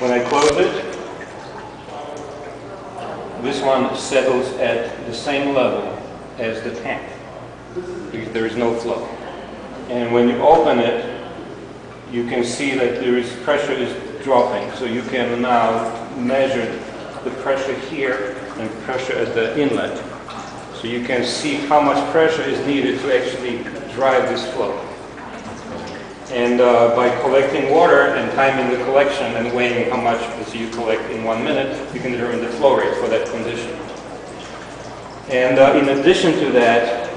When I close it, this one settles at the same level as the tank, because there is no flow. And when you open it, you can see that pressure is dropping. So you can now measure the pressure here and pressure at the inlet. So you can see how much pressure is needed to actually drive this flow. And by collecting water and timing the collection and weighing how much you collect in 1 minute, you can determine the flow rate for that condition. And in addition to that,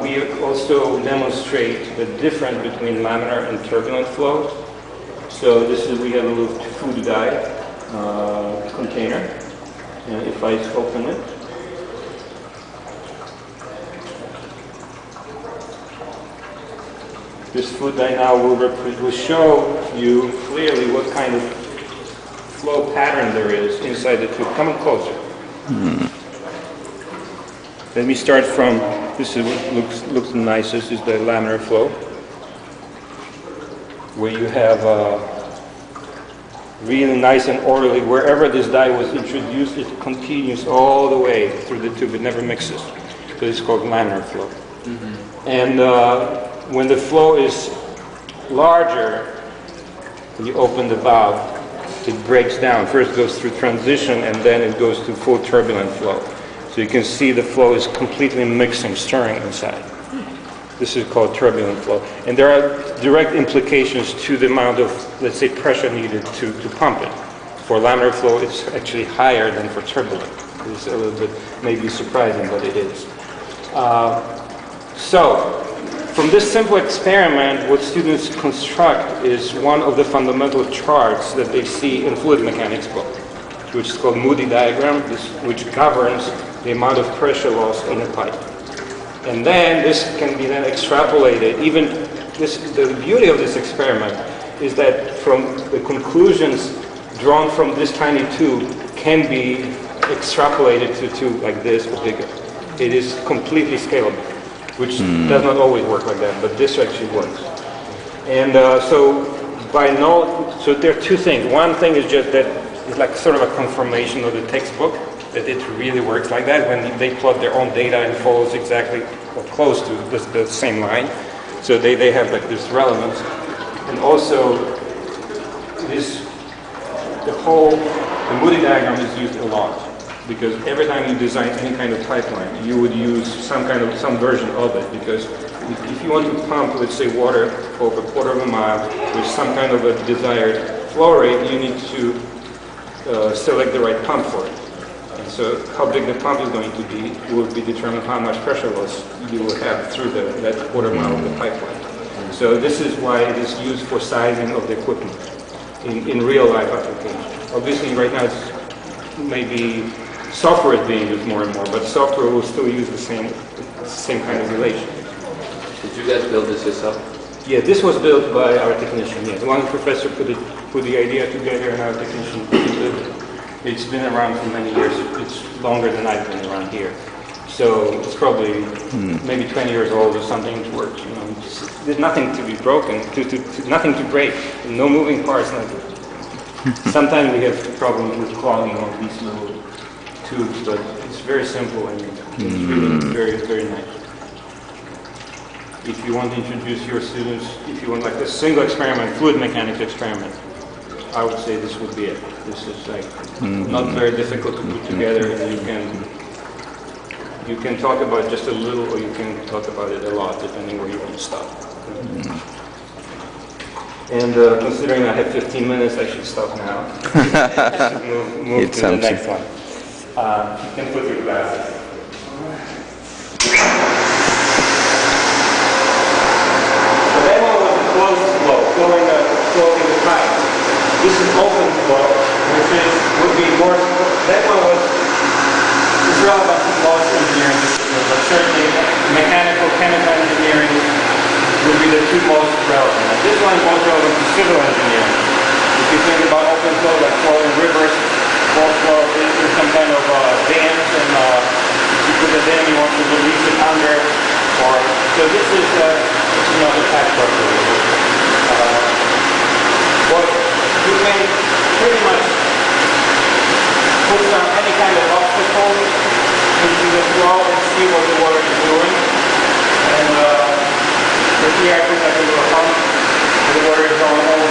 we also demonstrate the difference between laminar and turbulent flow. So we have a little food dye container. And if I open it, this food dye now will show you clearly what kind of flow pattern there is inside the tube. Come closer. Let me start from, this is what looks nicest, is the laminar flow, where you have really nice and orderly, wherever this dye was introduced, it continues all the way through the tube, it never mixes. So it's called laminar flow. And when the flow is larger, you open the valve, it breaks down. First it goes through transition and then it goes to full turbulent flow. So you can see the flow is completely mixing, stirring inside. This is called turbulent flow. And there are direct implications to the amount of, let's say, pressure needed to pump it. For laminar flow, it's actually higher than for turbulent. It's a little bit maybe surprising, but it is. So, from this simple experiment, what students construct is one of the fundamental charts that they see in fluid mechanics book, which is called Moody diagram, which governs the amount of pressure loss in a pipe. And then this can be then extrapolated. Even the beauty of this experiment is that from the conclusions drawn from this tiny tube can be extrapolated to a tube like this or bigger. It is completely scalable, which does not always work like that, but this actually works. And so there are two things. One thing is just that it's like sort of a confirmation of the textbook, that it really works like that when they plot their own data and follows exactly or close to the same line. So they have like this relevance. And also the Moody diagram is used a lot, because every time you design any kind of pipeline, you would use some version of it, because if you want to pump, let's say, water over a quarter of a mile with some kind of a desired flow rate, you need to select the right pump for it. And so how big the pump is going to be will be determined how much pressure loss you will have through that quarter mile of the pipeline. So this is why it is used for sizing of the equipment in real life application. Obviously right now it's maybe software is being used more and more, but software will still use the same kind of relation. Did you guys build this yourself? Yeah, this was built by our technician. Yes, one professor put the idea together, and our technician built it. It's been around for many years. It's longer than I've been around here. So it's probably maybe 20 years old or something. It works. You know, there's nothing to be broken, nothing to break, no moving parts. Sometimes we have problems with clogging of these little tubes, but it's very simple and it's really very, very nice. If you want to introduce your students, if you want like a single experiment, fluid mechanics experiment, I would say this would be it. This is like not very difficult to put together, and you can talk about it just a little, or you can talk about it a lot, depending where you want to stop. And considering I have 15 minutes, I should stop now. I should move to the next one. You can put your glasses. So that one was a closed flow, flowing the pipe. This is open flow, which would be more. That one is relevant to most engineering disciplines, but certainly mechanical, chemical engineering would be the two most relevant. And this one is most relevant to civil engineering. If you think about open flow, like flowing rivers, flow into some kind of dams, and if you put the dam, you want to release it under, so this is not a patchwork. What you can pretty much microscope into the flow and see what the water is doing. And the here I put like a little pump, and the water is going all